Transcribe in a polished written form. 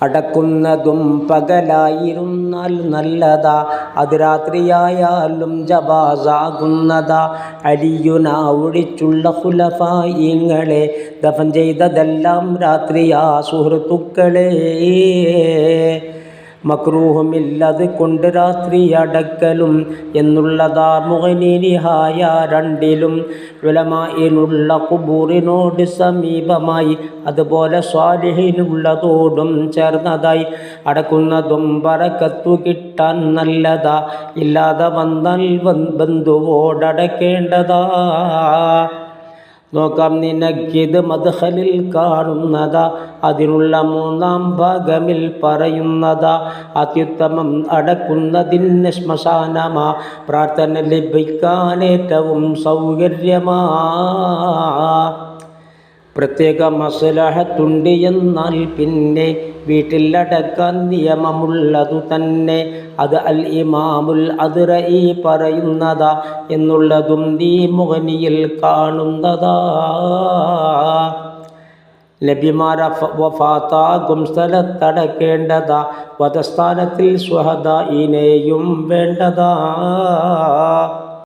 അടക്കുന്നതും പകലായിരുന്നാൽ നല്ലതാ, അത് രാത്രിയായാലും ജവാസാകുന്നതാ. അലിയുന ഒഴിച്ചുള്ള ഖുലഫായിങ്ങളെ ദഫൻ ചെയ്തതെല്ലാം രാത്രിയാ സുഹൃത്തുക്കളെ. മക്രൂഹുമില്ലത് കൊണ്ട് രാത്രി അടക്കലും എന്നുള്ളതാ മുഗ്നി നിഹായ രണ്ടിലും. ഉലമാഇനുള്ള ഖുബൂറിനോട് സമീപമായി, അതുപോലെ സ്വാലിഹിനുള്ളതോടും ചേർന്നതായി. അടക്കുന്നതും ബറക്കത്തു കിട്ടാൻ നല്ലതാ, ഇല്ലാതെ വന്നാൽ ബന്ധുവോടടക്കേണ്ടതാ. നോക്കാം നിനക്കിത് മദ്ഖലിൽ കാണുന്നതാ, അതിനുള്ള മൂന്നാം ഭാഗമിൽ പറയുന്നതാ. അത്യുത്തമം അടക്കുന്നതിന് ശ്മശാനമാ, പ്രാർത്ഥന ലഭിക്കാനേറ്റവും സൗകര്യമാ. പ്രത്യേക മസ്ലഹത്തുണ്ട് എന്നാൽ പിന്നെ വീട്ടിലടക്കാൻ നിയമമുള്ളതു തന്നെ. അത് അൽ ഇമാമുൽ അദ്റഈ പറയുന്നതാ എന്നുള്ളതും ഈ മുഗ്നിയിൽ കാണുന്നതാ. നബിമാരെ വഫാത്താകും സ്ഥലത്തടക്കേണ്ടതാ, വധസ്ഥാനത്തിൽ ശുഹദാഇനെയും വേണ്ടതാ.